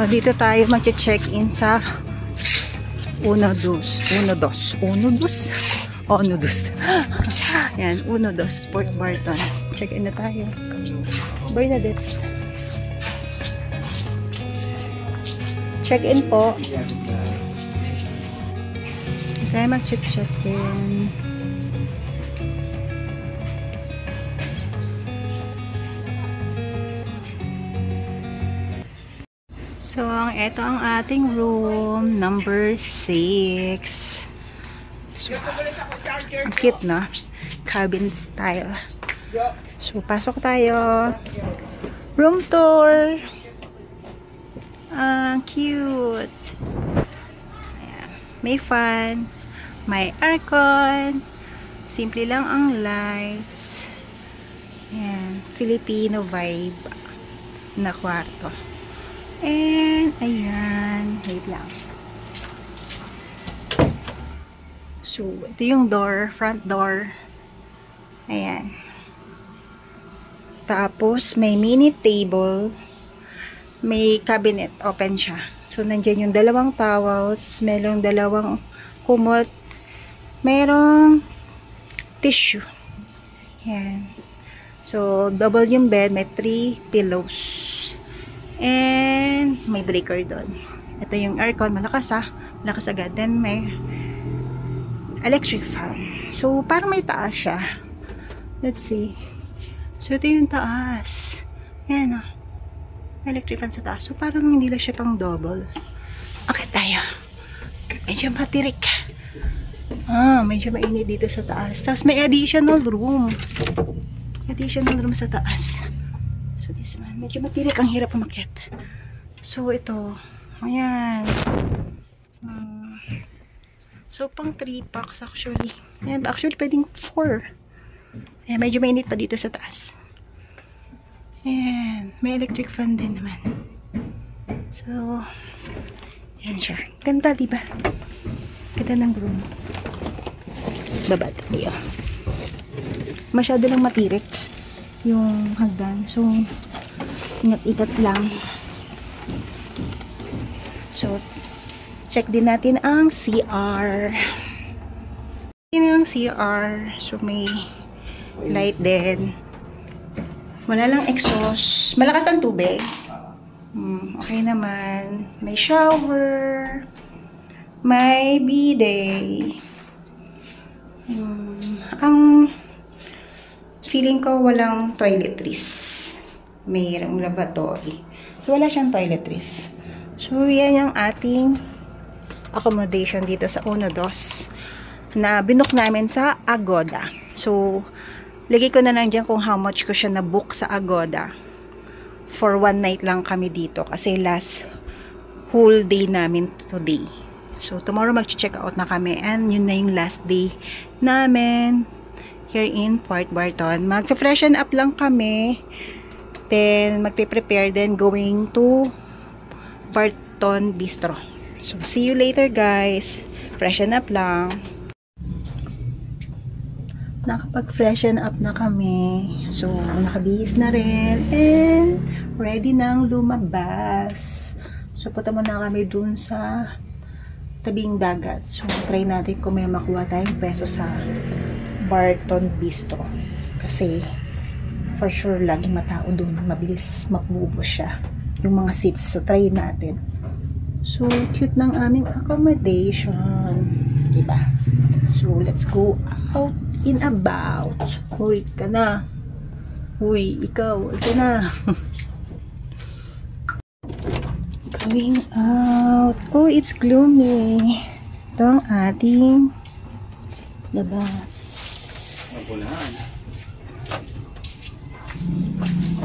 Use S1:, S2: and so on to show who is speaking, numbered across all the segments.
S1: Dito tayo mag-check-in sa Uno Dos. Yan, Uno Dos, Port Barton. Check-in na tayo. Bernadette. Check-in po. Tayo mag-check-in. So, ito ang ating room, number 6. So, ang cute, no? Cabin style. So, pasok tayo. Room tour. Cute. Ayan. May fan. May aircon. Simple lang ang lights. Ayan. Filipino vibe na kwarto. And, ayan. Wait lang. So, ito yung door. Front door. Ayan. Tapos, may mini table. May cabinet. Open siya. So, nandiyan yung dalawang towels. Merong dalawang kumot. Merong tissue. Ayan. So, double yung bed. May 3 pillows. And may breaker doon. Ito yung aircon, malakas malakas agad. Then may electric fan. So parang may taas siya. Let's see. So ito yung taas. Ayan electric fan sa taas. So parang hindi lang siya pang double. Okay tayo. Medyo matirik. Medyo mainit dito sa taas. Tapos may additional room. Additional room sa taas. So this one, medyo matirik, ang hirap umakyat. So ito, ayan. So pang 3 packs actually. Ayan, actually pwedeng 4. Ayan, medyo mainit pa dito sa taas. Ayan, may electric fan din naman. So, ayan siya. Ganda, diba? Ganda ng room. Baba tayo. Masyado lang matirik yung hagdan. So, ingat-ingat lang. So, check din natin ang CR. Yan yung CR. So, may light din. Wala lang exhaust. Malakas ang tubig. Okay naman. May shower. May bidet. Ang feeling ko walang toiletries. Mayroong lavatory. So, wala siyang toiletries. So, yan yung ating accommodation dito sa Uno Dos na binook namin sa Agoda. So, lagay ko na lang dyan kung how much ko siya na-book sa Agoda. For 1 night lang kami dito kasi last whole day namin today. So, tomorrow mag-check out na kami and yun na yung last day namin here in Port Barton. Mag-freshen up lang kami. Then, magpe-prepare then going to Barton Bistro. So, see you later guys. Freshen up lang. Nakapag-freshen up na kami. So, nakabihis na rin. And, ready nang lumabas. So, punta muna kami dun sa tabing dagat. So, try natin kung may makuha tayong peso sa Barton Bistro. Kasi, for sure, laging matao dun. Mabilis maubos siya. Yung mga seats. So, try natin. So, cute ng aming accommodation. Diba? So, let's go out in about. Uy, ka na. Uy, ikaw. Ika na. Going out. Oh, it's gloomy. Ito ang ating labas.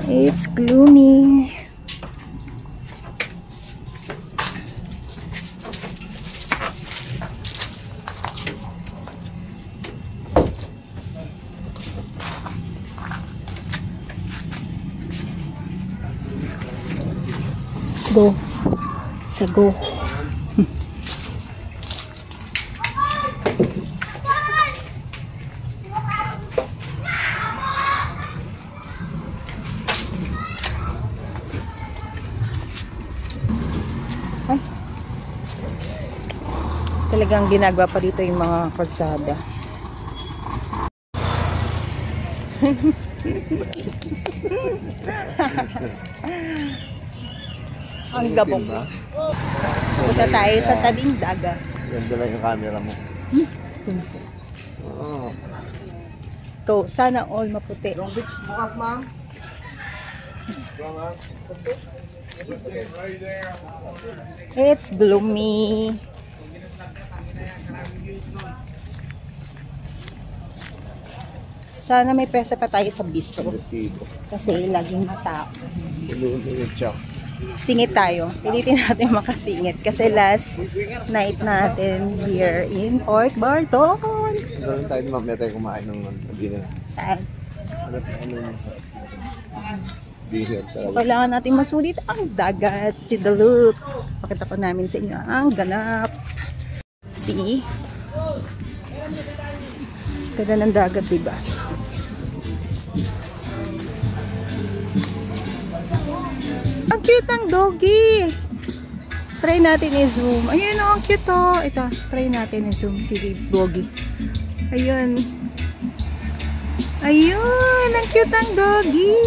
S1: It's gloomy. Go. Sa go. Talagang ginagawa pa dito yung mga kalsada. Ang gabong. Punta tayo sa tabing dagat.
S2: Ganda lang yung camera mo. Oo.
S1: To, sana all maputi.
S2: Long Beach, bukas ma'am.
S1: It's gloomy. Sana may pesa pa tayo sa bistro. Kasi laging matao. Singit tayo. Pilitin natin makasingit. Kasi last night natin here in Port Barton.
S2: Doon tayo mamaya tayo kumain ng dinner.
S1: Saan?
S2: Dinner
S1: So, kailangan natin masulit ang dagat. Si Duluth. Pakita ko namin sa inyo ang ganap. See? Ganda ng dagat, diba? Ang cute ng doggy. Try natin i-zoom. Ayun o, ang cute o. Ito, try natin i-zoom si doggy. Ayun. Ayun, ang cute ng doggy.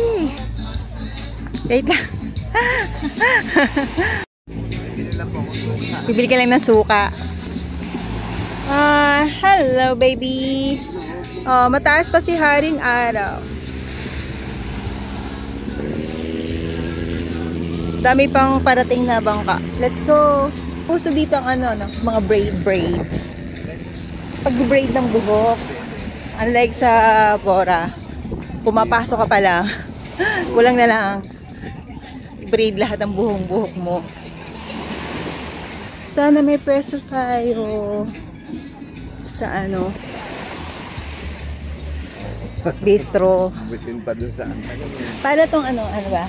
S1: Wait lang. Bibili ka lang ng suka. Hello baby. Mataas pa si Haring Araw. Dami pang parating na bangka. Let's go. Puso dito ang mga braid. Pag-braid ng buhok. Unlike sa Bora, pumapasok ka pa lang. Kulang na lang. Braid lahat ng buhok mo. Sana may pwesto tayo sa bistro.
S2: Bitin pa dun sa
S1: Para tong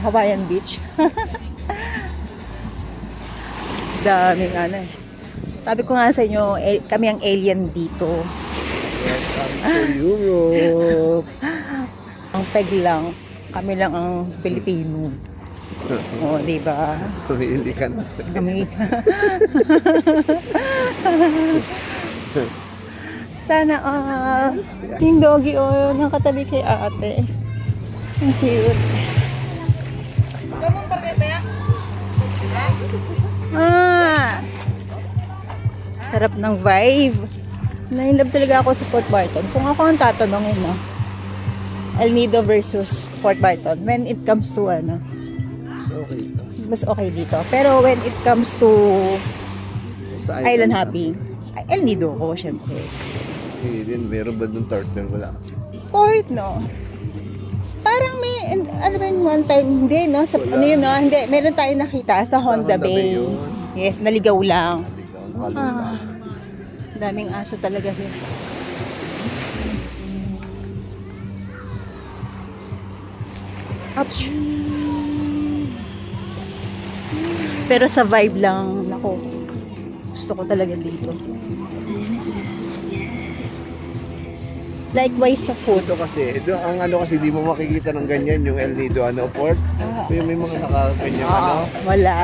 S1: Hawaiian Beach. Daming Sabi ko nga sa inyo, kami ang alien dito.
S2: Welcome to Europe.
S1: Ang peg lang, kami lang ang Pilipino. Oh, di ba?
S2: Hindi ka na.
S1: Kami. Sana yung doggy nakatabi kay ate. Ang cute. Sarap ng vibe. Nainlove talaga ako sa Port Barton. Kung ako ang tatanungin, El Nido versus Port Barton, when it comes to
S2: Okay.
S1: mas okay dito. Pero when it comes to Island Hopping, El Nido ko, syempre.
S2: Din, meron ba nung turtle? Wala.
S1: Port, no? Parang may, one time, hindi, no? Sa, hindi, meron tayong nakita sa Honda Bay. Yes, naligaw lang. Daming aso talaga din. Pero sa vibe lang, nako, gusto ko talaga dito. Likewise sa food.
S2: Ito kasi, ang kasi di mo makikita ng ganyan yung El Nido port. Yung may mga nakaganyan
S1: wala.
S2: Wala.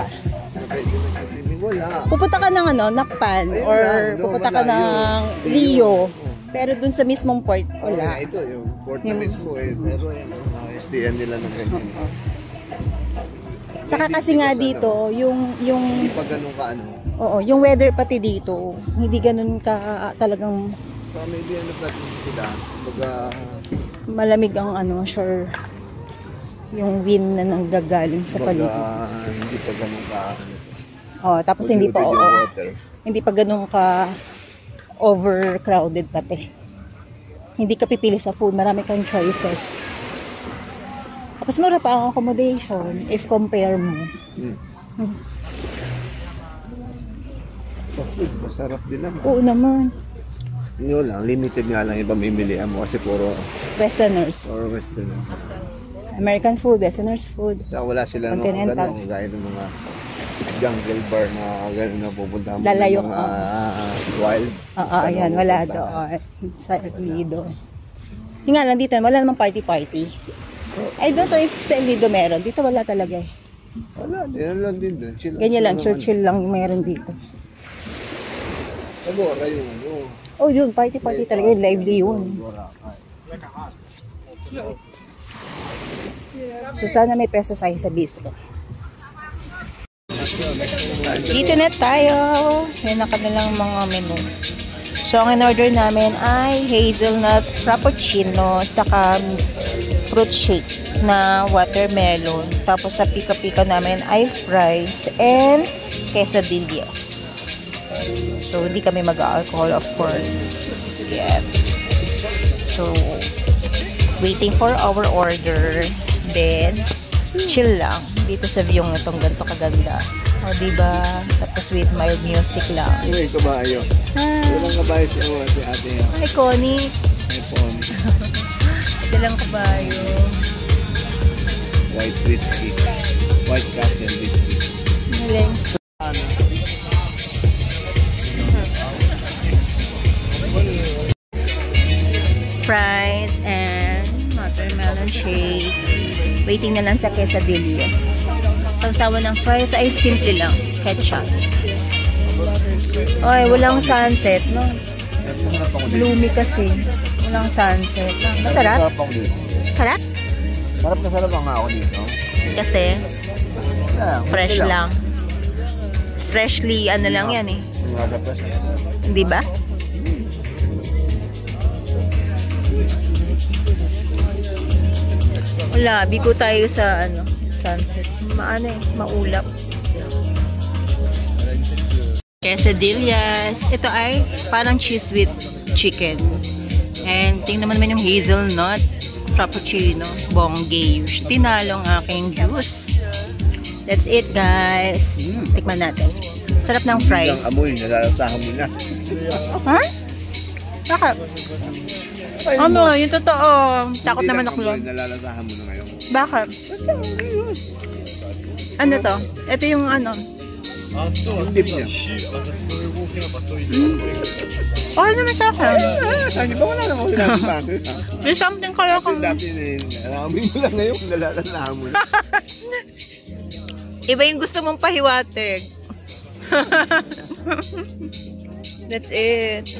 S1: Pupunta ka ng Nakpan or pupunta ka ng Rio. Pero dun sa mismong port, wala.
S2: Ito yung port na mismo pero SDN nila ng ganyan.
S1: Saka kasi nga dito, yung
S2: hindi pa ganun ka
S1: Oo, yung weather pati dito, hindi ganun ka talagang
S2: maybe sila.
S1: Malamig ang sure. Yung wind na nanggagaling sa paligid.
S2: Hindi pa ganun ka.
S1: Tapos hindi pa ganun ka overcrowded pati. Hindi ka pipili sa food, marami kang choices. Tapos mura pa ang accommodation if compare mo.
S2: Sa food, masarap din naman.
S1: Oo naman.
S2: Yun lang, limited nga lang yung pamimilihan mo kasi puro
S1: Westerners.
S2: Or Westerners.
S1: American food, Westerners food.
S2: Wala sila
S1: Continental.
S2: Gaya ng mga jungle bar na gano'n na pupunta mo.
S1: Lalayo
S2: mga wild.
S1: Ayan, wala doon. Sa Lido. Yung nga lang dito, wala namang party-party. I don't know if sa Lido meron. Dito wala talaga
S2: Wala, din lang din doon.
S1: Ganyan lang, chill lang meron dito.
S2: Agora yun, ano.
S1: Oh, yun. Party talaga yun. Lively yun. So, sana may peso tayo sa bistro. Dito na tayo. Yan na kanilang mga menu. So, ang in-order namin ay hazelnut frappuccino saka fruit shake na watermelon. Tapos sa pika-pika namin ay fries and quesadillas. So, hindi kami mag-alcohol, of course. Yeah. So, waiting for our order. Then, chill lang. Dito sa view itong ganito kaganda. O, diba? Tapos with mild music lang.
S2: Uy, kabayo. Walang kabayo si ate.
S1: Iconic.
S2: Iconic.
S1: Dalang kabayo.
S2: White whiskey. White castle whiskey.
S1: Galing. Fries and watermelon shake. Waiting na lang sa quesadillas. Sausawan ng fries ay simple lang. Ketchup. Ay, walang sunset, no? Gloomy kasi. Walang sunset. Masarap? Sarap?
S2: Sarap na sarap ang ako dito.
S1: Kasi, fresh lang. Freshly, ano lang yan eh. Hindi ba? Wala, bigo tayo sa ano, sunset. Maano eh, maulap. Quesadillas. Ito ay parang cheese with chicken. And tingnan naman yung hazelnut frappuccino. Bonggay. Tinalong aking juice. That's it, guys. Tikman natin. Sarap ng fries.
S2: Ang amoy, nalalatahan mo na.
S1: Ha? Bakit? Ano, yung totoo. Takot naman ako.
S2: Nalalatahan mo na ngayon.
S1: Bakit? Ano to? Ito yung ano.
S2: Yung dip niya.
S1: Okay naman sa akin.
S2: Di ba wala naman sinabi pa?
S1: May something kaya kung...
S2: Dati nalamin mo lang ngayon, nalalatahan mo na.
S1: Iba yung gusto mong pahiwatig. That's it.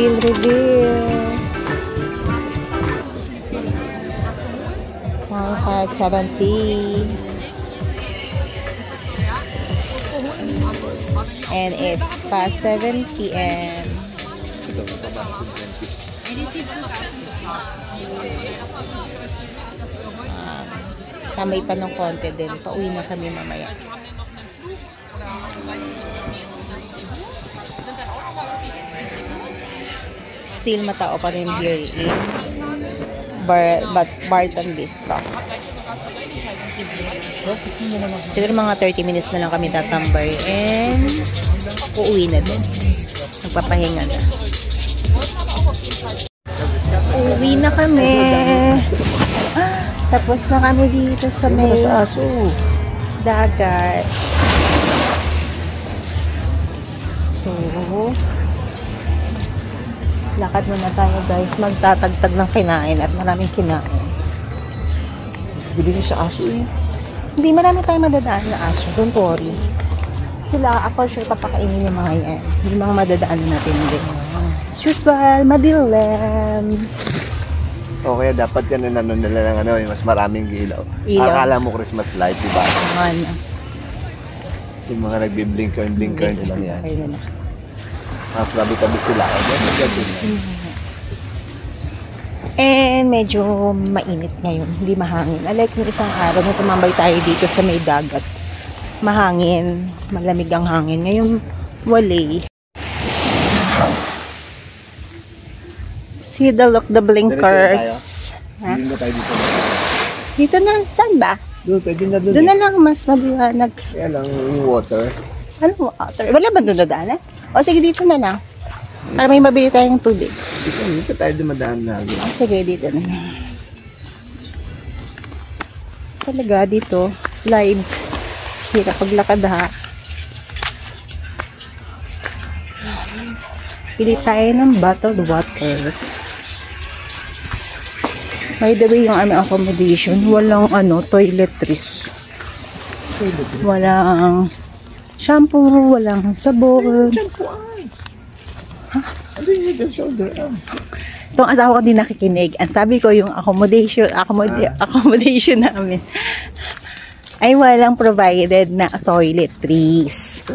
S1: Bill reveal. 570. And it's past 7 p.m. Kamay pa ng konti din. Pauwi na kami mamaya. Still matao pa rin here in Barton Bistro. Siguro mga 30 minutes na lang kami tatambay and uuwi na din. Magpapahinga na. Uuwi na kami. Tapos na kami dito sa may dagat. So, Lakad muna tayo guys. Magtatagtag ng kinain at maraming kinain.
S2: Bili ko sa aso eh.
S1: Hindi, marami tayong madadaan na aso. Don't worry. Sila, ako sure papakainin yung mga yan. Yung mga madadaan natin din. As usual, madilim.
S2: O kaya dapat ka na nila ng ano, yung mas maraming ilaw.
S1: Ilaw.
S2: Akala mo Christmas light, diba?
S1: Ano?
S2: Yung mga nagbiblink-coin lang yan.
S1: Okay na.
S2: Mas tabi-tabi sila.
S1: And medyo mainit ngayon. Hindi mahangin. Unlike yung isang araw na tumambay tayo dito sa may dagat. Mahangin. Malamig ang hangin. Ngayon, wala. See the look, the blinkers. Ha?
S2: Hindi na tayo dito.
S1: Dito na. Saan ba?
S2: Doon, pwede na doon.
S1: Doon na lang mas maliwanag.
S2: Kaya lang yung water.
S1: Ano water? Wala ba doon dadaan? O sige, dito na lang. Para may mabili tayong tubig.
S2: Dito tayo dumadaan lagi.
S1: O sige, dito na lang. Talaga dito, slides. Hirap paglakad ha. Pili tayo ng bottled water. By the way, yung aming accommodation, walang toiletries. Walang shampoo, walang sabon.
S2: Ha? Ano yung head and shoulder?
S1: Itong asawa ko din nakikinig. Ang sabi ko, yung accommodation namin ay walang provided na toiletries.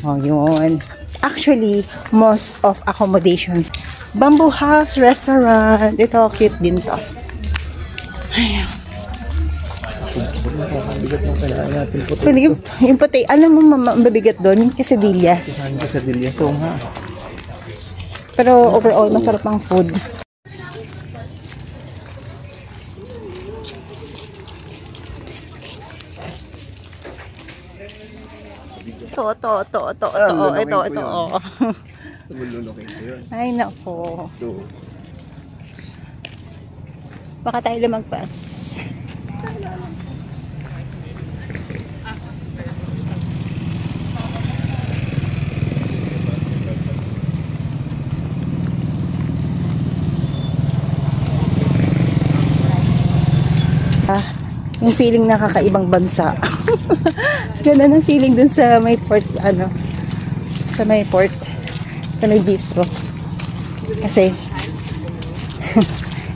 S1: O, yun. Actually, most of accommodations. Bamboo House Restaurant. Ito, cute din to. Ayan.
S2: Bigat ng kailangan natin puti.
S1: Yung puti, alam mo mabigat doon? Yung quesadillas.
S2: Quesadillas. So nga.
S1: Pero overall, masarap ang food. Ito. Ay, nako. Baka tayo lumagpas. Yung feeling na kakaibang bansa. Ganda ng feeling dun sa may port, sa may port, sa may bistro. Kasi,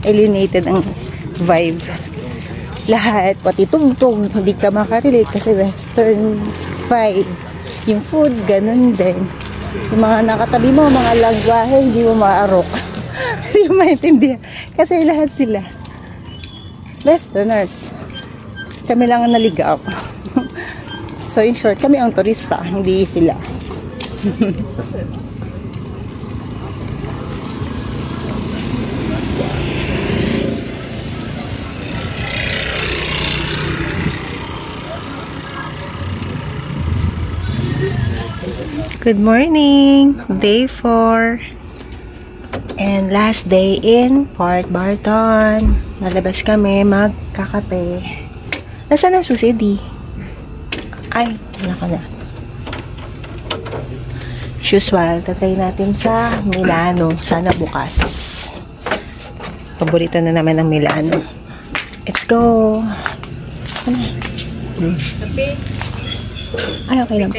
S1: alienated ang vibe. Lahat, pati tugtog, hindi ka makarelate kasi western vibe. Yung food, ganun din. Yung mga nakatabi mo, mga lagwahe, hindi mo maarok. Hindi mo maintindihan. Kasi lahat sila westerners. Kami lang ang naligaw. So in short, kami ang turista, hindi sila. Good morning! Day 4 and last day in Port Barton. Nalabas kami magkakape. Nasaan ang susi, di? Ay, wala ka na. Usual, tatry natin sa Milano. Sana bukas. Paborito na naman ng Milano. Let's go! Ano? Ay, okay lang.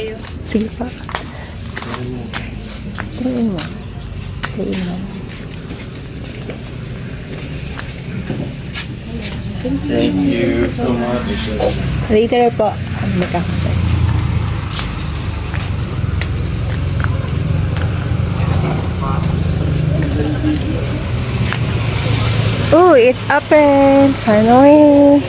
S1: Sige pa. Trying mo.
S3: Thank you so much.
S1: Later po. Magkakapit. Oh, it's open. Finally.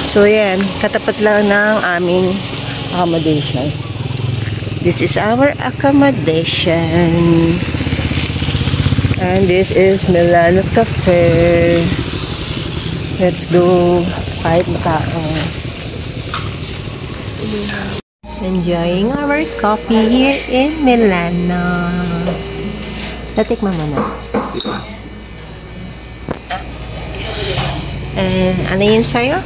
S1: So, yan. Katapat lang ng aming accommodation. This is our accommodation. And this is Milano Cafe. Let's go. Kahit matao. Enjoying our coffee here in Milano. Tatikman mo na. And ano yun sa'yo?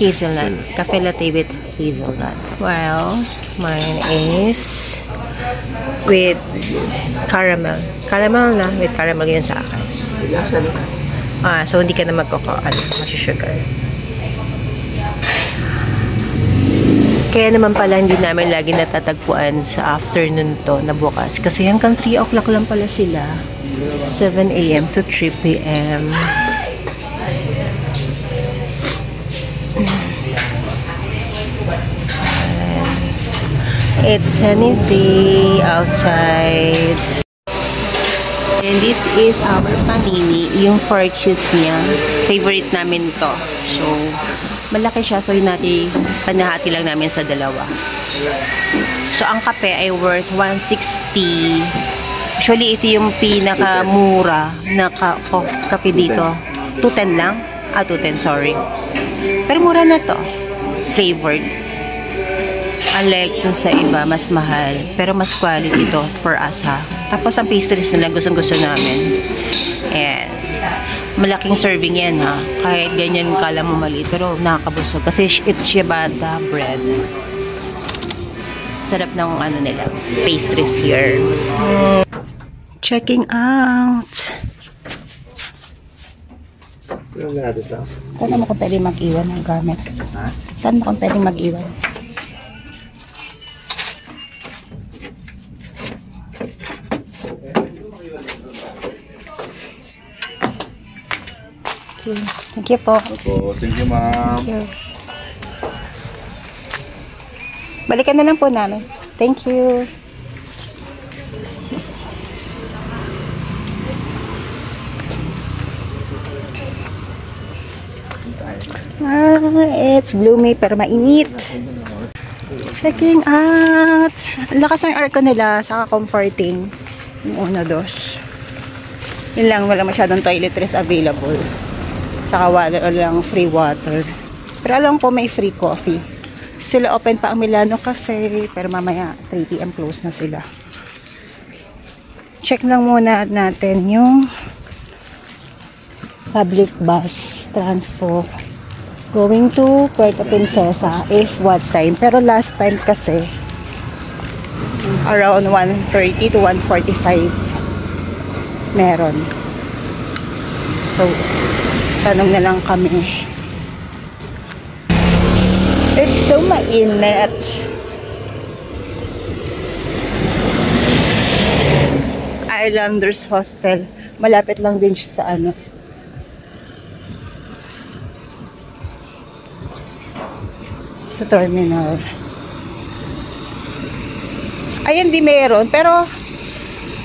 S1: Hazelnut. Cafe latte with hazelnut. Well, mine is with caramel. Caramel na. With caramel yun sa akin. So hindi ka na mag-sugar. Kaya naman pala hindi namin lagi natatagpuan sa afternoon to na bukas. Kasi hanggang 3 o'clock lang pala sila. 7 a.m. to 3 p.m. It's sunny day outside. And this is our panini. Yung pork cheese niya. Favorite namin to. So, malaki siya. So, yun natin, panahati lang namin sa dalawa. So, ang kape ay worth 160. Actually, ito yung pinakamura na kape dito. 210 lang. 210, sorry. Pero mura na to. Flavored. Unlike dun sa iba, mas mahal. Pero mas quality to for us, ha. Tapos, ang pastries nila, gustong-gusto namin. And, malaking serving yan, ha. Kahit ganyan kala mo maliit. Pero, nakakabusog. Kasi, it's ciabatta bread. Sarap ng nila. Pastries here. Checking out. Saan mo kung pwede mag-iwan ng gamit? Saan mo kung pwede mag-iwan? Thank you po.
S3: Thank you, ma'am.
S1: Thank you. Balikan na lang po namin. Thank you. It's gloomy pero mainit. Checking out. Lakas ng aircon nila, saka comforting. Yung 1, 2. Yun lang, wala masyadong toiletries available. Saka walang free water. Pero alam ko may free coffee. Still open pa ang Milano Cafe. Pero mamaya 3 PM close na sila. Check lang muna natin yung public bus transpo going to Puerto Princesa if what time. Pero last time kasi around 1:30 to 1:45 meron. So tanong na lang kami. It's so mainit. Islanders Hostel. Malapit lang din siya sa sa terminal. Ayun, di meron. Pero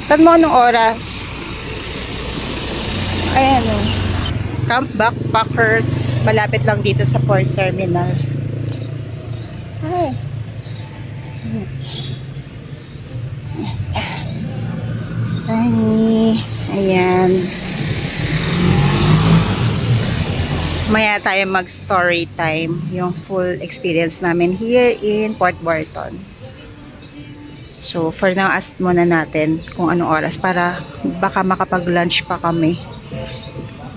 S1: tan mo anong oras? Ayan o. Camp Backpackers. Malapit lang dito sa Port Terminal. Ay. Ay. Ayan. Maya tayo mag-story time. Yung full experience namin here in Port Barton. So, for now, ask muna natin kung anong oras para baka makapag-lunch pa kami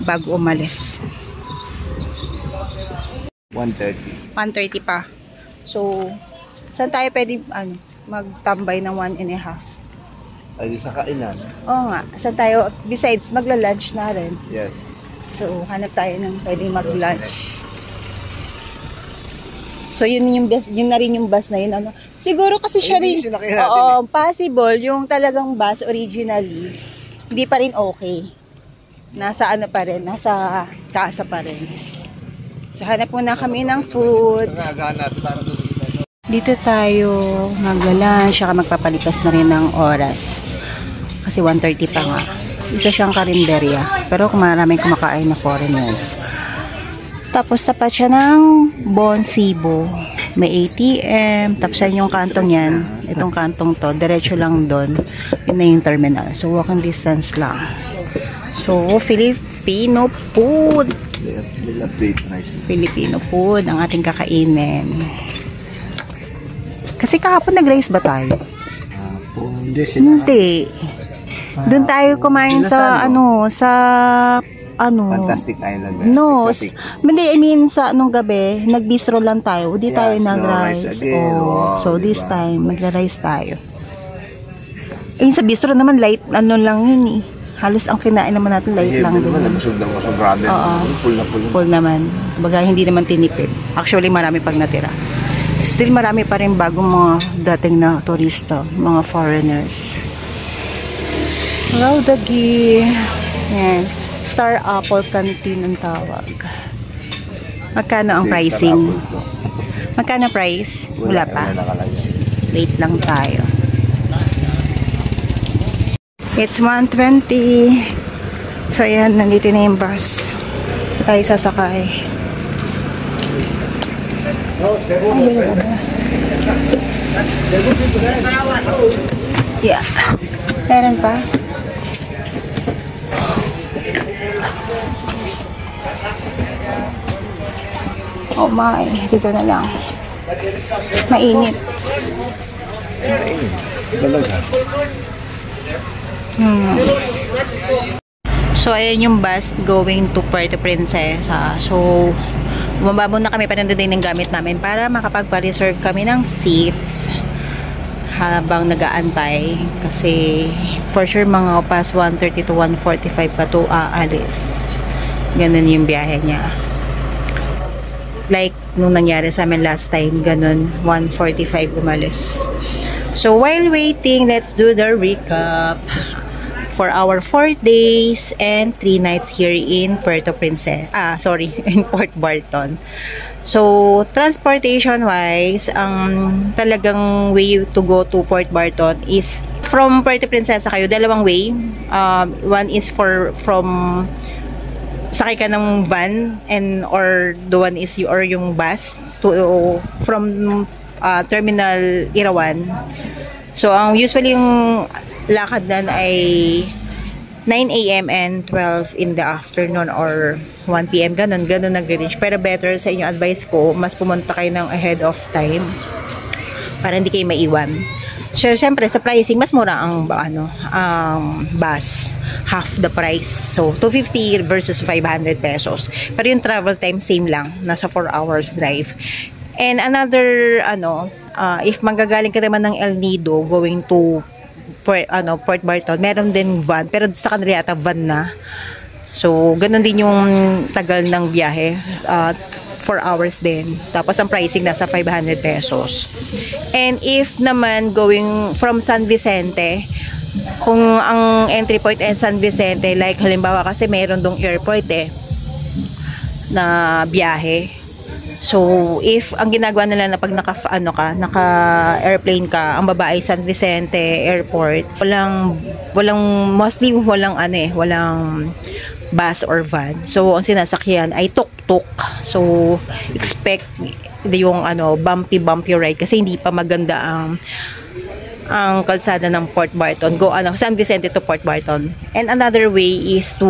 S1: bago umalis.
S2: 1:30.
S1: 1:30 pa. So, saan tayo pwede magtambay ng 1.5?
S2: Ay, di sa kainan.
S1: Oo nga. Saan tayo, besides, magla-lunch na rin.
S2: Yes.
S1: So, hanap tayo ng pwedeng mag-lunch. So, yun na rin yung bus na yun. Siguro kasi siya rin, possible, yung talagang bus originally, hindi pa rin okay. Nasa pa rin, nasa kasa pa rin. So, hanap muna kami ng food. Dito tayo magla-lunch, saka magpapalipas na rin ng oras. Kasi 1:30 pa nga. Isa siyang karinderya. Pero maraming kumakain na foreigners. Tapos tapat siya ng Bon Cebu. May ATM. Tapos yung kantong yan. Itong kantong to. Diretso lang doon. Yun na yung terminal. So walking distance lang. So Filipino food. Filipino food ang ating kakainin. Kasi kahapon nag-rice ba tayo? Hindi. Doon tayo kumain sa sa ano?
S2: Fantastic Island.
S1: No.
S2: Exotic.
S1: Hindi, I mean, sa anong gabi, nag-bistro lang tayo. Hindi tayo
S2: Yes,
S1: nag-rice.
S2: no rice again. Wow,
S1: So, this
S2: diba?
S1: time, magla-rice tayo. Sa bistro naman, light, ano lang yun eh. Halos ang kinain naman natin, light lang din.
S2: Nabusog na busog. Grabe.
S1: Oo.
S2: Full na full.
S1: Full naman. Baga, hindi naman tinipid. Actually, marami pag natira. Still, marami pa rin bagong mga dating na turista, mga foreigners. Wow, dagi. Yan. Star Apple Canteen ang tawag. Magkano ang pricing? Magkano price? Wala pa. Wait lang tayo. It's 1:20. So, ayan. Nandito na yung bus. Tayo sasakay. Yeah. Meron pa? Oh my. Dito na lang. Mainit. So, ayan yung bus going to Puerto Princesa. So, bumaba muna kami, panandaday ng gamit namin para makapagpa-reserve kami ng seats habang nag-aantay. Kasi, for sure, mga past 1:30 to 1:45 pa to aalis. Ganun yung biyahe niya. Like, nung nangyari sa amin last time, ganun, 1:45 umalis. So, while waiting, let's do the recap for our 4 days and 3 nights here in Puerto Princesa. In Port Barton. So, transportation-wise, ang talagang way to go to Port Barton is from Puerto Princesa kayo, dalawang way. One is from sakay ka ng van or the one is yung bus to from Terminal Irawan. So, ang usually yung lakad nan ay 9 AM and 12 in the afternoon or 1 PM. Ganun nag-range. Pero better sa inyo, advice ko, mas pumunta kayo ng ahead of time para hindi kayo maiwan. So, syempre, sa pricing, mas mura ang bus. Half the price. So, 250 versus 500 pesos. Pero yung travel time, same lang. Nasa 4 hours drive. And another, if manggagaling ka naman ng El Nido going to Port Barton, meron din van. Pero sa kanila yata van na. So, ganun din yung tagal ng biyahe. 4 hours din. Tapos, ang pricing nasa 500 pesos. And if naman going from San Vicente, kung ang entry point ay San Vicente, like halimbawa kasi meron dong airport na biyahe. So, if ang ginagawa nila na pag naka-airplane ka, ang babae San Vicente Airport, walang bus or van. So, ang sinasakyan ay tuk-tuk. So, expect yung bumpy ride kasi hindi pa maganda ang kalsada ng Port Barton. San Vicente to Port Barton. And another way is to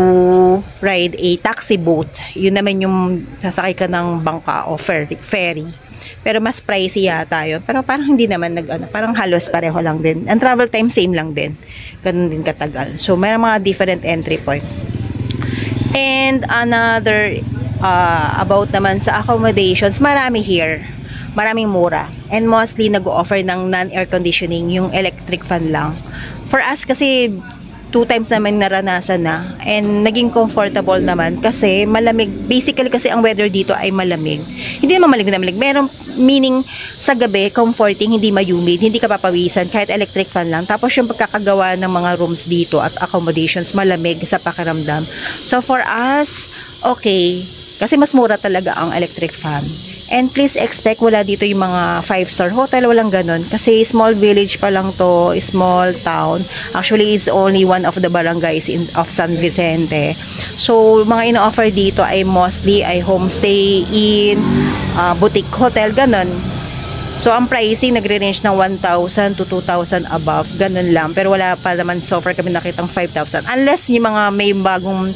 S1: ride a taxi boat. Yun naman yung sasakay ka ng bangka o ferry. Pero mas pricey yata yun. Pero parang hindi naman parang halos pareho lang din. Ang travel time same lang din. Ganun din katagal. So, may mga different entry point. And another about naman sa accommodations, marami here. Maraming mura. And mostly nag-o-offer ng non-air conditioning, yung electric fan lang. For us kasi 2 times naman naranasan na and naging comfortable naman kasi malamig. Basically kasi ang weather dito ay malamig. Hindi naman malamig. Meron meaning sa gabi, comforting, hindi ma-humid, hindi ka papawisan, kahit electric fan lang. Tapos yung pagkakagawa ng mga rooms dito at accommodations, malamig sa pakiramdam. So for us, okay. Kasi mas mura talaga ang electric fan. And please expect, wala dito yung mga 5-star hotel, walang ganun. Kasi small village pa lang to, small town. Actually, it's only one of the barangays of San Vicente. So, mga ino-offer dito ay mostly ay homestay, inn, boutique hotel, ganun. So, ang pricing nagre-range ng 1,000 to 2,000 above, ganun lang. Pero wala pa naman so far kami nakitang 5,000. Unless yung mga may bagong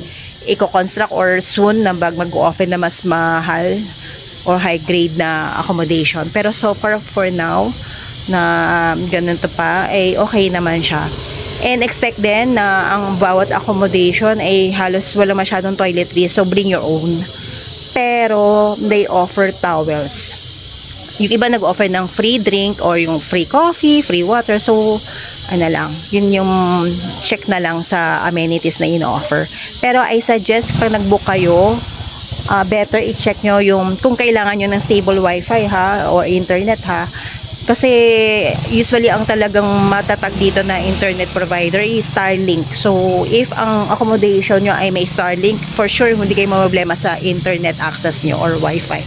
S1: i-construct or soon na mag-offer na mas mahal or high grade na accommodation. Pero so far for now na ganun to pa, okay naman siya. And expect din na ang bawat accommodation ay halos wala masyadong toiletries, so bring your own. Pero they offer towels. Yung iba nag-offer ng free drink or yung free coffee, free water. So, ano lang, yun yung check na lang sa amenities na ino-offer. Pero I suggest pag nag-book kayo, better i-check nyo yung kung kailangan nyo ng stable wifi ha, or internet ha. Kasi usually ang talagang matatag dito na internet provider is Starlink. So, if ang accommodation nyo ay may Starlink, for sure hindi kayo problema sa internet access nyo or wifi.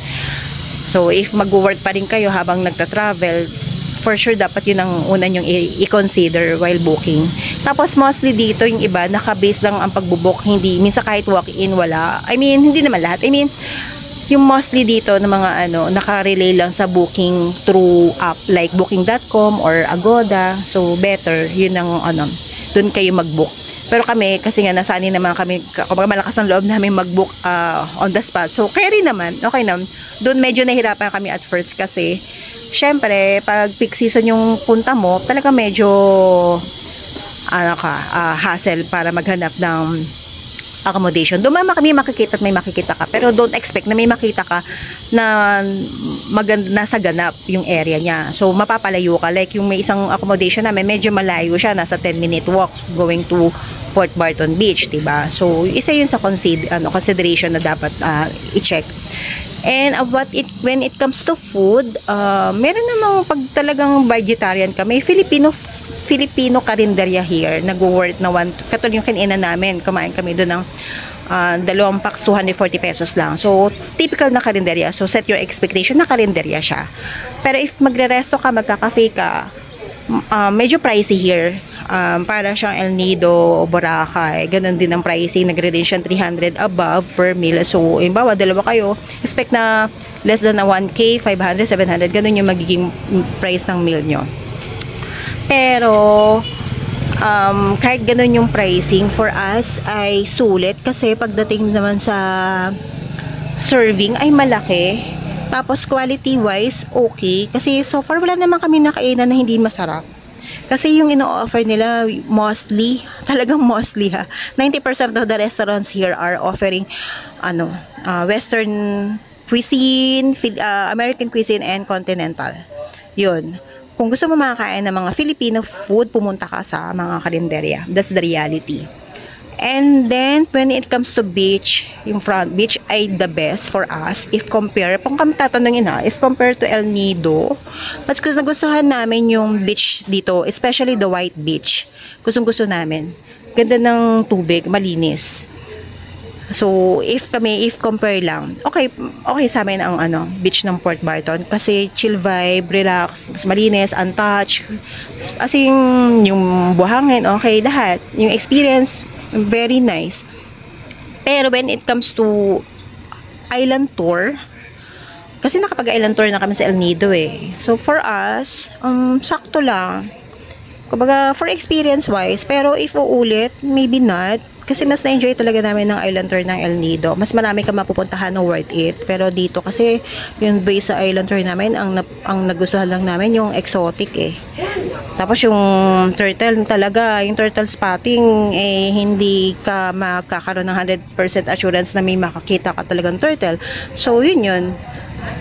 S1: So, if mag-work pa rin kayo habang nagta-travel, for sure dapat yun ang una nyong i-consider while booking. Tapos, mostly dito, yung iba, naka-base lang ang pagbubook. Hindi, minsan kahit walk-in, wala. I mean, hindi naman lahat. I mean, yung mostly dito ng mga naka-relay lang sa booking through app like booking.com or Agoda. So, better. Yun ang dun kayo mag-book. Pero kami, kasi nga nasanay naman kami, kapag malakas ang loob namin mag-book on the spot. So, carry naman. Okay naman. Doon medyo nahirapan kami at first kasi, syempre, pag peak season yung punta mo, talaga medyo, hassle para maghanap ng accommodation. Doon may makikita at may makikita ka. Pero don't expect na may makita ka na maganda, nasa ganap yung area niya. So, mapapalayo ka. Like, yung may isang accommodation namin, medyo malayo siya. Nasa 10-minute walk going to Port Barton Beach, diba? So, isa yun sa consideration na dapat i-check. And when it comes to food, meron namang pag talagang vegetarian ka, may Filipino karinderya here, nag-worth na katulad yung kinainan namin, kumain kami doon ng 2 packs, 240 pesos lang. So, typical na karinderya. So, set your expectation na karinderya siya. Pero if magre-resto ka, magka-cafe ka, medyo pricey here. Para siyang El Nido o Boracay, ganun din ang pricing, nagre-range siyang 300 above per meal. So, imbawa, dalawa kayo, expect na less than 1K, 500, 700, ganun yung magiging price ng meal nyo. Pero, kahit ganun yung pricing, for us ay sulit kasi pagdating naman sa serving ay malaki. Tapos, quality-wise, okay. Kasi so far, wala naman kami nakainan na hindi masarap. Kasi yung ino-offer nila, talagang mostly ha. 90% of the restaurants here are offering Western cuisine, American cuisine, and continental. Yun. Kung gusto mo makakain ng mga Filipino food, pumunta ka sa mga karinderya. That's the reality. And then, when it comes to beach, yung front beach ay the best for us. If compare, kung kami tatanungin if compare to El Nido, mas nagustuhan namin yung beach dito, especially the white beach. Gustong-gusto namin. Ganda ng tubig, malinis. So, if compare lang, okay sa amin ang beach ng Port Barton kasi chill vibe, relax, mas malinis, untouched. As in, yung buhangin, okay, lahat. Yung experience, very nice. Pero when it comes to island tour, kasi nakapag-island tour na kami sa El Nido So, for us, sakto lang. Kumbaga, for experience wise, pero if uulit, maybe not. Kasi mas na-enjoy talaga namin ng island tour ng El Nido. Mas marami ka mapupuntahan na worth it. Pero dito kasi, yung base sa island tour namin, ang nagustuhan lang namin yung exotic Tapos yung turtle talaga, yung turtle spotting, hindi ka makakaroon ng 100% assurance na may makakita ka talagang turtle. So, yun.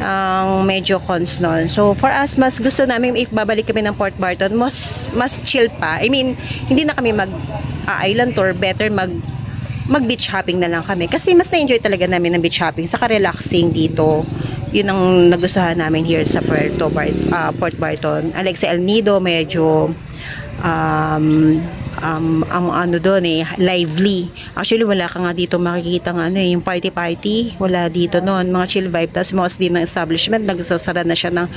S1: Ang medyo cons nun. So, for us, mas gusto namin if babalik kami ng Port Barton, mas chill pa. I mean, hindi na kami mag-island tour, better mag-beach hopping na lang kami. Kasi mas na-enjoy talaga namin ng beach hopping. Saka relaxing dito. Yun ang nagustuhan namin here sa Port Barton. Unlike sa El Nido, medyo ang doon lively. Actually, wala ka nga dito makikita yung party. Wala dito noon. Mga chill vibe. Tapos mostly ng establishment, nagsasara na siya ng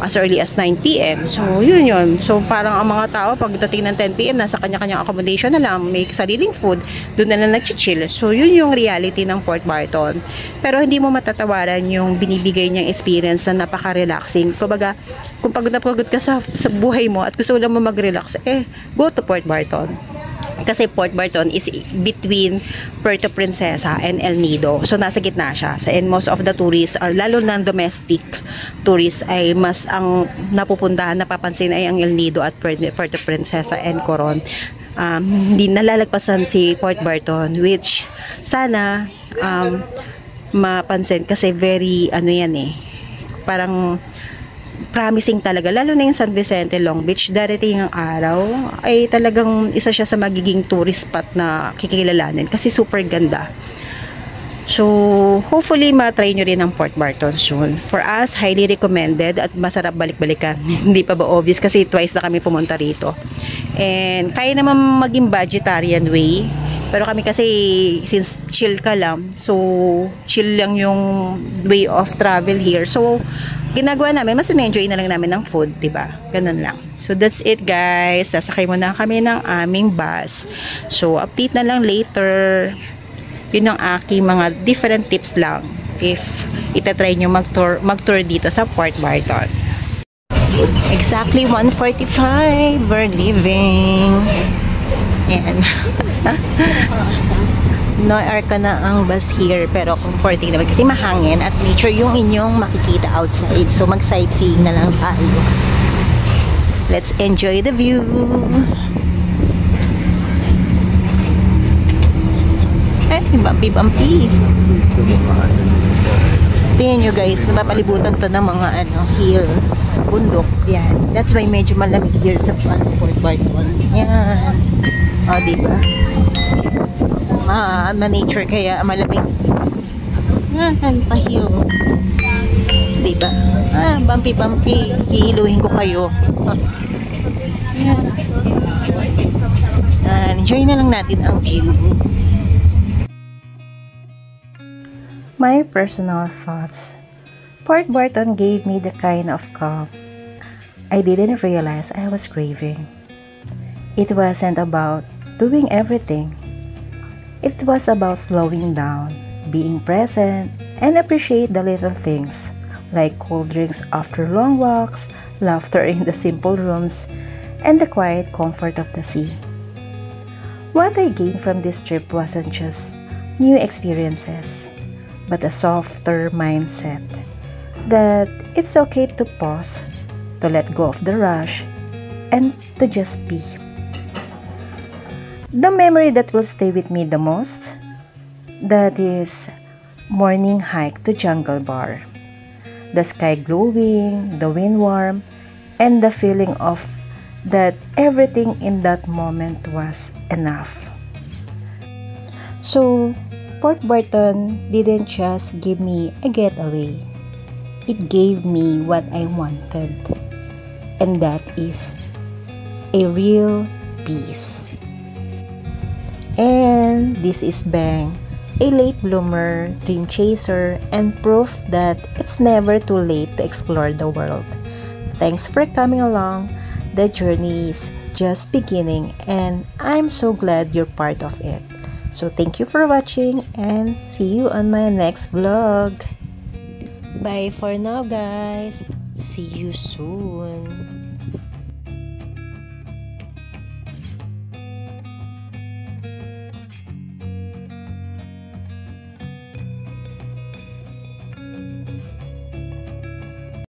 S1: as early as 9 PM. So, yun. So, parang ang mga tao, pagdating ng 10 PM, nasa kanya-kanyang accommodation na lang, may sariling food, doon na lang nag-chill. So, yun yung reality ng Port Barton. Pero, hindi mo matatawaran yung binibigay niyang experience na napaka-relaxing. Kumbaga, kung pagod na pagod ka sa buhay mo at gusto lang mo mag-relax, go to Port Barton. Kasi Port Barton is between Puerto Princesa and El Nido. So, nasa gitna siya. And most of the tourists, or lalo na domestic tourists, ay mas ang napupuntahan, napapansin ay ang El Nido at Puerto Princesa and Coron. hindi nalalagpasan si Port Barton, which sana mapansin kasi very ano yan eh, parang promising talaga, lalo na yung San Vicente Long Beach. Darating ang araw ay talagang isa siya sa magiging tourist spot na kikilalanin kasi super ganda. So hopefully matry nyo rin ang Port Barton soon. For us, highly recommended at masarap balik-balikan. Hindi pa ba obvious kasi twice na kami pumunta rito. And kaya naman maging vegetarian way, pero kami kasi since chill ka lang, so chill lang yung way of travel here. So ginagawa namin, mas na-enjoy na lang namin ng food, diba? Ganun lang. So that's it guys. Sasakay muna kami ng aming bus. So update na lang later. Yun ang aking mga different tips lang if itatry nyo mag-tour dito sa Port Barton. Exactly 1:45, we're leaving. Ayan. No aircon na ang bus here, pero comforting naman kasi mahangin at nature yung inyong makikita outside. So mag-sightseeing na lang tayo. Let's enjoy the view. Bumpy. Tingnan nyo guys, napapalibutan to ng mga hill, bundok. Yan. That's why medyo malamig here sa Port Barton. Yan. O, diba? Ma-nature kaya malamig. Yan, pa-hill. Diba? Bumpy. Hihiluhin ko kayo. Yan. Enjoy na lang natin ang view. My personal thoughts. Port Barton gave me the kind of calm I didn't realize I was craving. It wasn't about doing everything. It was about slowing down, being present, and appreciate the little things, like cold drinks after long walks, laughter in the simple rooms, and the quiet comfort of the sea. What I gained from this trip wasn't just new experiences, but a softer mindset that it's okay to pause, to let go of the rush, and to just be. The memory that will stay with me the most, that is morning hike to Jungle Bar. The sky glowing, the wind warm, and the feeling of that everything in that moment was enough. So, Port Barton didn't just give me a getaway. It gave me what I wanted. And that is a real peace. And this is Bang, a late bloomer, dream chaser, and proof that it's never too late to explore the world. Thanks for coming along. The journey is just beginning and I'm so glad you're part of it. So thank you for watching and see you on my next vlog. Bye for now guys. See you soon.